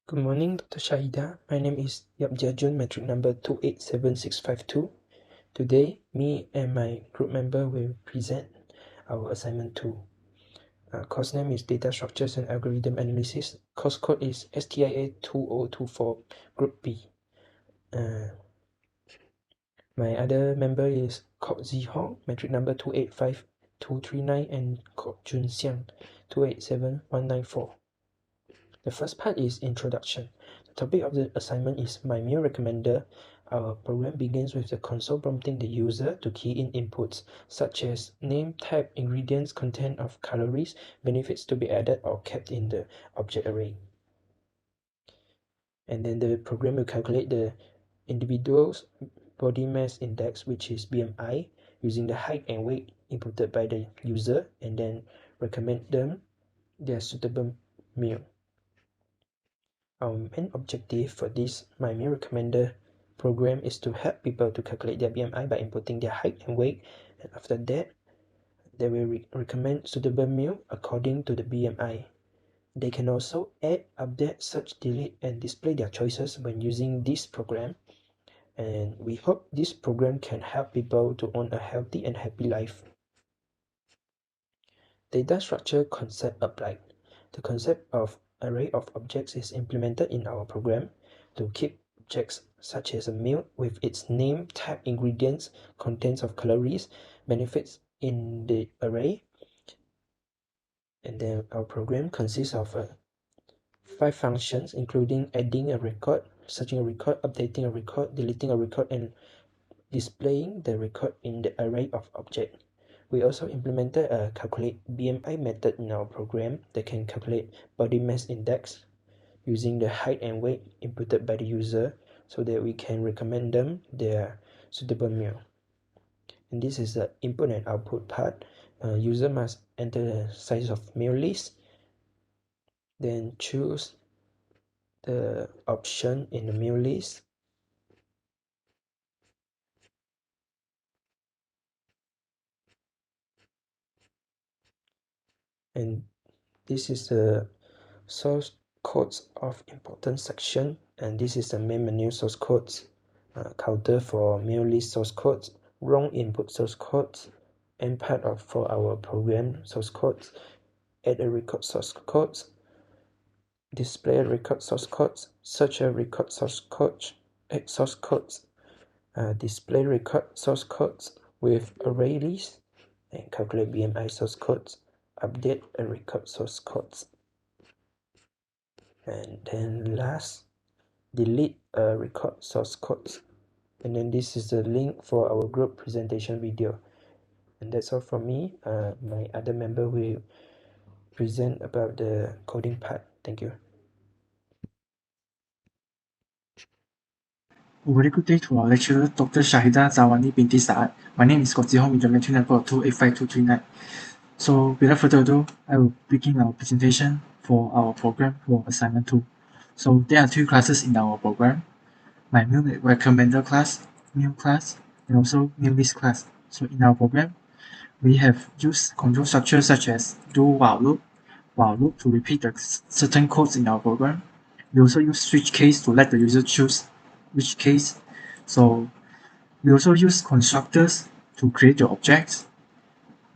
Good morning, Dr. Shahida. My name is Yap Jajun, metric number 287652. Today, me and my group member will present our assignment 2. Course name is Data Structures and Algorithm Analysis. Course code is STIA 2024, Group B. My other member is Kok Zi Hong, metric number 285239, and Kok Jun Xiang, 287194. The first part is introduction. The topic of the assignment is My Meal Recommender. Our program begins with the console prompting the user to key in inputs such as name, type, ingredients, content of calories, benefits to be added or kept in the object array. And then the program will calculate the individual's body mass index, which is BMI, using the height and weight inputted by the user, and then recommend them their suitable meal. Our main objective for this My Meal Recommender program is to help people to calculate their BMI by inputting their height and weight, and after that, they will recommend suitable meal according to the BMI. They can also add, update, search, delete, and display their choices when using this program, and we hope this program can help people to own a healthy and happy life. Data structure concept applied. The concept of array of objects is implemented in our program to keep objects such as a meal with its name, type, ingredients, contents of calories, benefits in the array. And then our program consists of 5 functions, including adding a record, searching a record, updating a record, deleting a record, and displaying the record in the array of objects. We also implemented a calculate BMI method in our program that can calculate body mass index using the height and weight inputted by the user so that we can recommend them their suitable meal. And this is the input and output part. User must enter the size of meal list, then choose the option in the meal list, and this is the source codes of important section, and this is the main menu source codes, counter for meal list source codes, wrong input source codes, and part of for our program source codes, add a record source codes, display a record source codes, search a record source codes, add source codes, display record source codes with array list, and calculate BMI source codes, update a record source codes. And then last, delete a record source codes. And then this is the link for our group presentation video. And that's all from me. My other member will present about the coding part. Thank you. A very good day to our lecturer, Dr. Shahida Zawani binti Saad. My name is Kok Zi Hong with the lecture number 285239. So without further ado, I will begin our presentation for our program for assignment 2. So there are 2 classes in our program, My Meal Recommender class, Meal class, and also Meal List class. So in our program, we have used control structures such as do while loop to repeat the certain codes in our program. We also use switch case to let the user choose which case. So we also use constructors to create the objects.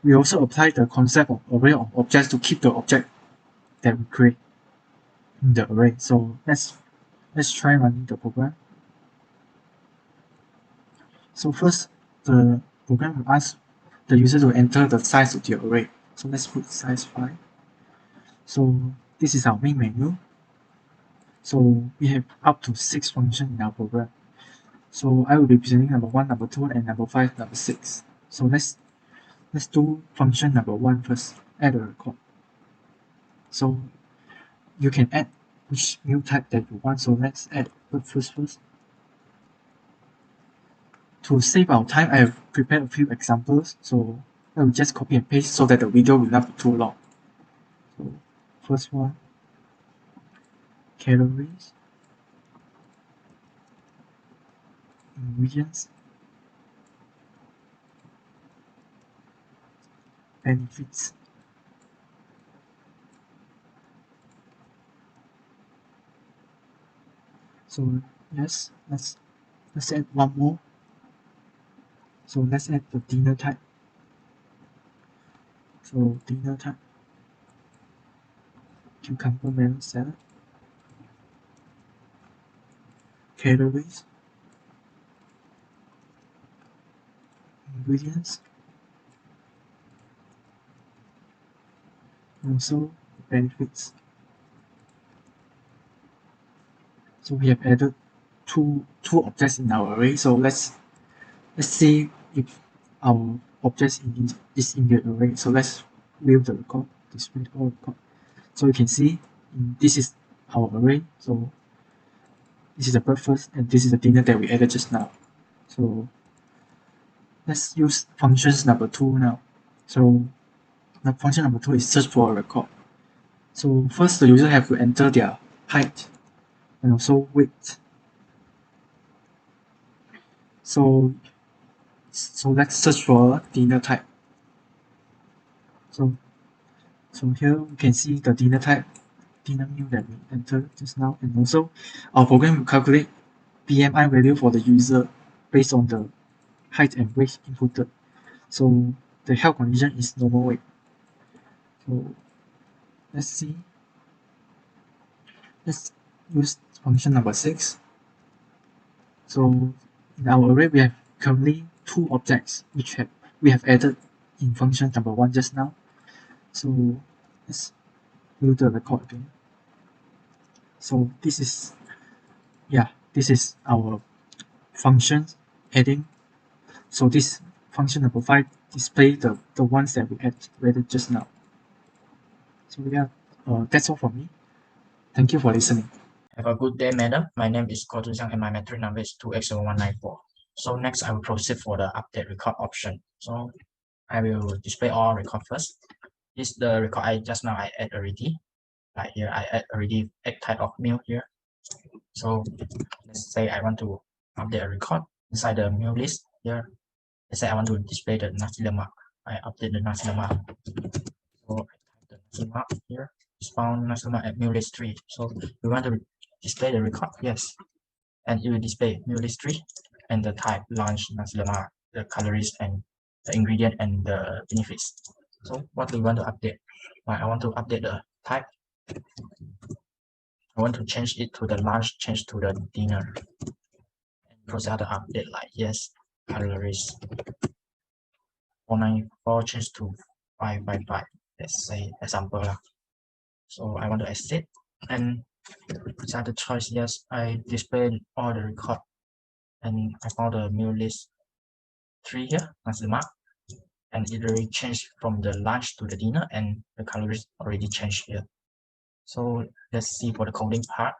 We also apply the concept of array of objects to keep the object that we create in the array. So let's try running the program. So first, the program will ask the user to enter the size of the array. So let's put size 5. So this is our main menu. So we have up to 6 functions in our program. So I will be presenting number 1, number 2, and number 5, number 6. So let's do function number 1 first, add a record. So you can add which meal type that you want. So let's add breakfast first. To save our time, I have prepared a few examples. So I will just copy and paste so that the video will not be too long. So first one, calories, ingredients, benefits. So yes, let's add one more. So let's add the dinner type. So dinner type, cucumber melon salad. Calories, ingredients, and also benefits. So we have added two objects in our array. So let's see if our objects is in the array. So let's view the record, display all record. So you can see this is our array. So this is the breakfast and this is the dinner that we added just now. So let's use functions number 2 now. So the function number 2 is search for a record. So first the user have to enter their height and also weight. So let's search for dinner type. So here we can see the dinner type, dinner meal that we entered just now, and also our program will calculate BMI value for the user based on the height and weight inputted. So the health condition is normal weight. So let's see. Let's use function number 6. So in our array we have currently 2 objects which we have added in function number 1 just now. So let's view the record again. So this is our function adding. So this function number 5 display the ones that we added just now. So that's all from me. Thank you for listening. Have a good day, madam. My name is Ko Zhang and my metric number is 2x0194. So next I will proceed for the update record option. So I will display all record first. This is the record I just now I add already. Like here I add already egg type of meal here. So let's say I want to update a record inside the meal list here. Let's say I want to display the nasi lemak. I update the nasi lemak. So I type the nasi lemak here. It's found nasi lemak at meal list 3. So we want to display the record, yes. And it will display meal list 3 and the type lunch nasi lemak, the calories and the ingredient and the benefits. So what do we want to update? I want to update the type. I want to change it to the lunch, change to the dinner. And process the update like yes, calories 494 change to 555. Let's say example. So I want to exit and inside the choice, yes, I displayed all the record and I found the meal list 3 here, nasi lemak, and it already changed from the lunch to the dinner and the calories already changed here. So let's see for the coding part.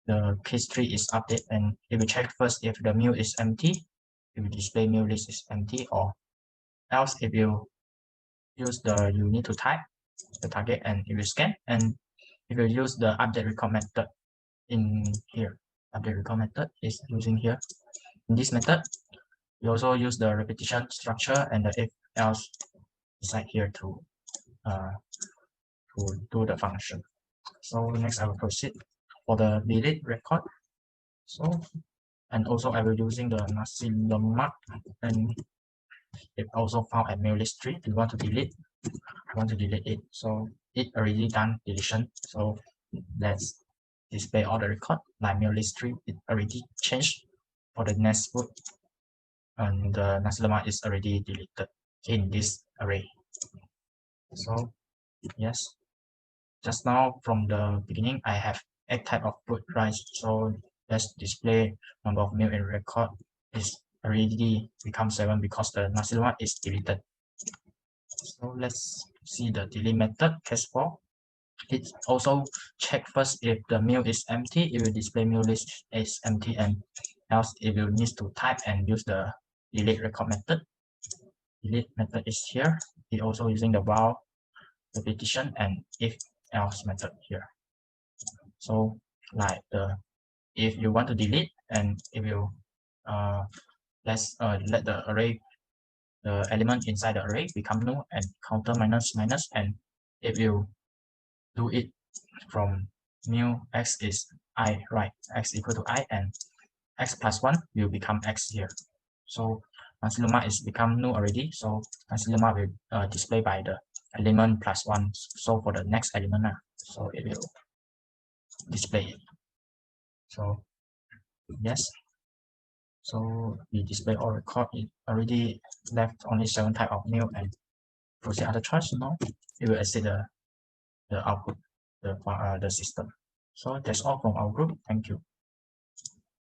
The case 3 is update and it will check first if the meal is empty, it will display meal list is empty, or else if you use you need to type the target and it will scan, and if you use the update record method in here, update record method is using here. In this method, you also use the repetition structure and the if else inside here to do the function. So next I will proceed for the delete record. So and also I will using the nasi lemak, and it also found at meal list 3. We want to delete. I want to delete it. So it already done deletion. So let's display all the record like meal list 3. It already changed for the next food, and the nasi lemak is already deleted in this array. So yes, just now from the beginning I have egg type of food rice. So let's display number of meal in record is already become 7 because the nasi lemak is deleted. So let's see the delete method case 4. It also check first if the meal is empty, it will display meal list is empty, and else it will need to type and use the delete record method. Delete method is here. It also using the while, repetition, and if else method here. So like if you want to delete, and it will let the array, the element inside the array become null and counter minus minus, and it will do it from new x is I, right? X equal to I, and X plus 1 will become X here. So once lemma is become null already, so once lemma will display by the element plus 1. So for the next element, so it will display it. So yes, so we display all record. It already left only 7 type of new, and for the other choice, it will exceed the output, the system. So that's all from our group. Thank you.